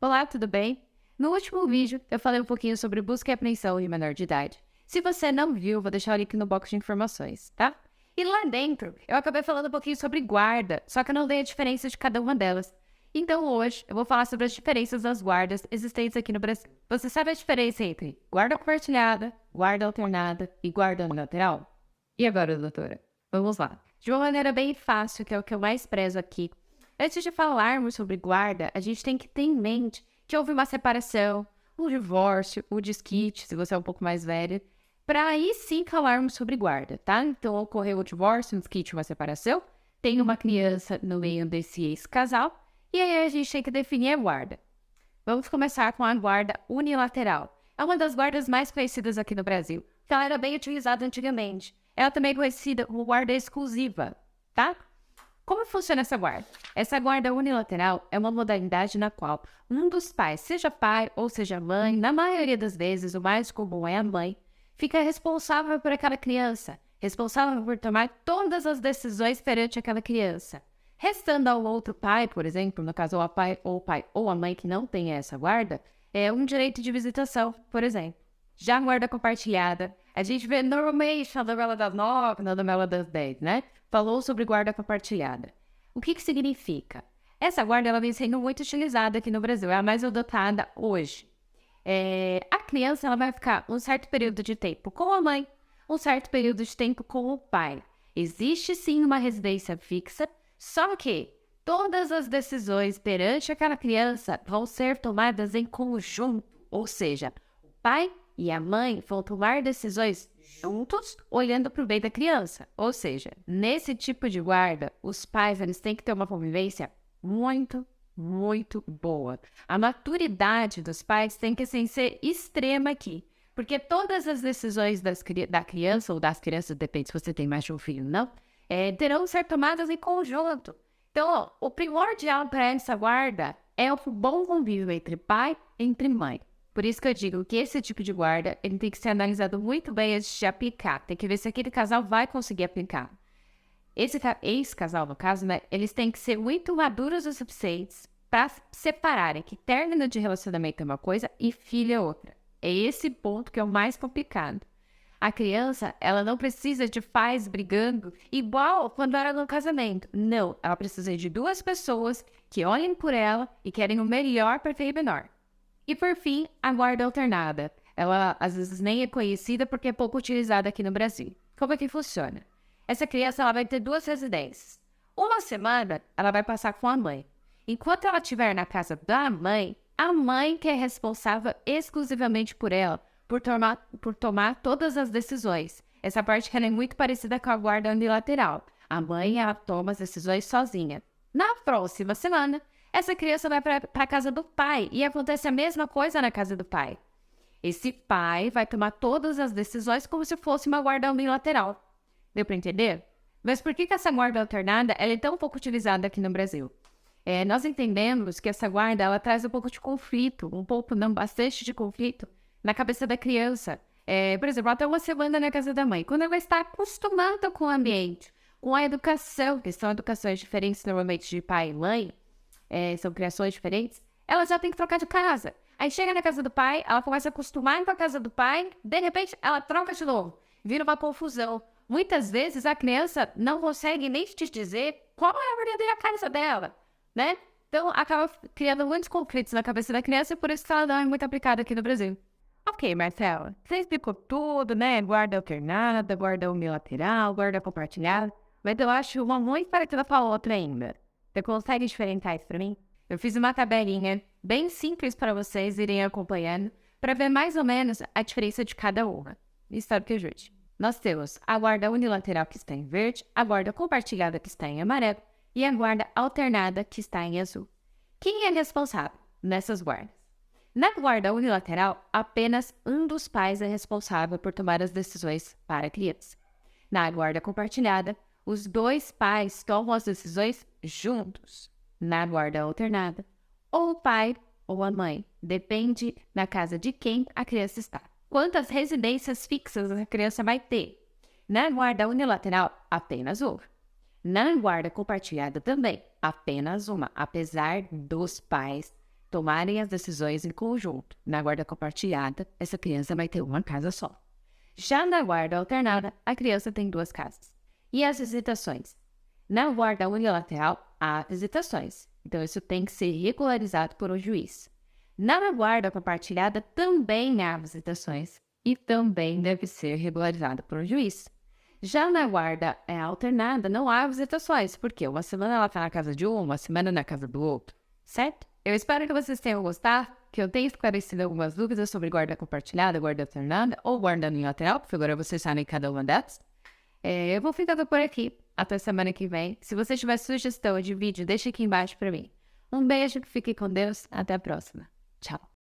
Olá, tudo bem? No último vídeo, eu falei um pouquinho sobre busca e apreensão em menor de idade. Se você não viu, vou deixar o link no box de informações, tá? E lá dentro, eu acabei falando um pouquinho sobre guarda, só que eu não dei a diferença de cada uma delas. Então hoje, eu vou falar sobre as diferenças das guardas existentes aqui no Brasil. Você sabe a diferença entre guarda compartilhada, guarda alternada e guarda unilateral? E agora, doutora? Vamos lá. De uma maneira bem fácil, que é o que eu mais prezo aqui. Antes de falarmos sobre guarda, a gente tem que ter em mente que houve uma separação, um divórcio, um desquite, se você é um pouco mais velho, para aí sim falarmos sobre guarda, tá? Então, ocorreu o divórcio, um desquite, uma separação, tem uma criança no meio desse ex-casal, e aí a gente tem que definir a guarda. Vamos começar com a guarda unilateral. É uma das guardas mais conhecidas aqui no Brasil, que ela era bem utilizada antigamente. Ela também é conhecida como guarda exclusiva, tá? Como funciona essa guarda? Essa guarda unilateral é uma modalidade na qual um dos pais, seja pai ou seja mãe, na maioria das vezes o mais comum é a mãe, fica responsável por aquela criança, responsável por tomar todas as decisões perante aquela criança. Restando ao outro pai, por exemplo, no caso o pai ou a mãe que não tem essa guarda, é um direito de visitação, por exemplo. Já a guarda compartilhada, a gente vê normalmente na novela das 9, na novela das 10, né? Falou sobre guarda compartilhada. O que significa? Essa guarda ela vem sendo muito utilizada aqui no Brasil, é a mais adotada hoje. A criança ela vai ficar um certo período de tempo com a mãe, um certo período de tempo com o pai. Existe sim uma residência fixa, só que todas as decisões perante aquela criança vão ser tomadas em conjunto, ou seja, o pai e a mãe vão tomar decisões juntos, olhando para o bem da criança. Ou seja, nesse tipo de guarda, os pais eles têm que ter uma convivência muito, muito boa. A maturidade dos pais tem que assim, ser extrema aqui. Porque todas as decisões da criança, ou das crianças, depende se você tem mais de um filho ou não, terão que ser tomadas em conjunto. Então, ó, o primordial para essa guarda é o bom convívio entre pai e entre mãe. Por isso que eu digo que esse tipo de guarda ele tem que ser analisado muito bem antes de aplicar. Tem que ver se aquele casal vai conseguir aplicar. Esse ex-casal, no caso, né, eles têm que ser muito maduros o suficientes para separarem que término de relacionamento é uma coisa e filho é outra. É esse ponto que é o mais complicado. A criança, ela não precisa de pais brigando igual quando era no casamento. Não, ela precisa de duas pessoas que olhem por ela e querem o melhor para filho menor. E por fim, a guarda alternada. Ela às vezes nem é conhecida porque é pouco utilizada aqui no Brasil. Como é que funciona? Essa criança ela vai ter duas residências. Uma semana ela vai passar com a mãe. Enquanto ela estiver na casa da mãe, a mãe que é responsável exclusivamente por ela, por tomar todas as decisões. Essa parte que ela é muito parecida com a guarda unilateral. A mãe ela toma as decisões sozinha. Na próxima semana, essa criança vai para a casa do pai e acontece a mesma coisa na casa do pai. Esse pai vai tomar todas as decisões como se fosse uma guarda unilateral. Deu para entender? Mas por que essa guarda alternada ela é tão pouco utilizada aqui no Brasil? Nós entendemos que essa guarda ela traz um pouco de conflito, não, bastante de conflito na cabeça da criança. Por exemplo, até uma semana na casa da mãe, quando ela está acostumada com o ambiente, com a educação, que são educações diferentes normalmente de pai e mãe, são criações diferentes, ela já tem que trocar de casa. Aí chega na casa do pai, ela começa a acostumar com a casa do pai, de repente ela troca de novo, vira uma confusão. Muitas vezes a criança não consegue nem te dizer qual é a verdadeira casa dela, né? Então acaba criando muitos conflitos na cabeça da criança e por isso que ela não é muito aplicada aqui no Brasil. Ok, Marcela, você explicou tudo, né? Guarda alternada, guarda unilateral, guarda compartilhada, mas eu acho uma muito parecida com a outra ainda. Você consegue diferenciar isso para mim? Eu fiz uma tabelinha bem simples para vocês irem acompanhando para ver mais ou menos a diferença de cada uma. Espero que ajude. Nós temos a guarda unilateral que está em verde, a guarda compartilhada que está em amarelo e a guarda alternada que está em azul. Quem é responsável nessas guardas? Na guarda unilateral, apenas um dos pais é responsável por tomar as decisões para a criança. Na guarda compartilhada, os dois pais tomam as decisões juntos. Na guarda alternada, ou o pai ou a mãe, depende na casa de quem a criança está. Quantas residências fixas a criança vai ter? Na guarda unilateral, apenas uma. Na guarda compartilhada também, apenas uma, apesar dos pais tomarem as decisões em conjunto. Na guarda compartilhada, essa criança vai ter uma casa só. Já na guarda alternada, a criança tem 2 casas. E as visitações? Na guarda unilateral, há visitações. Então, isso tem que ser regularizado por um juiz. Na guarda compartilhada, também há visitações. E também deve ser regularizado por um juiz. Já na guarda alternada, não há visitações, porque uma semana ela está na casa de uma semana na casa do outro, certo? Eu espero que vocês tenham gostado, que eu tenha esclarecido algumas dúvidas sobre guarda compartilhada, guarda alternada ou guarda unilateral, porque agora vocês sabem cada uma delas. Eu vou ficando por aqui, até semana que vem. Se você tiver sugestão de vídeo, deixa aqui embaixo para mim. Um beijo, fique com Deus, até a próxima. Tchau.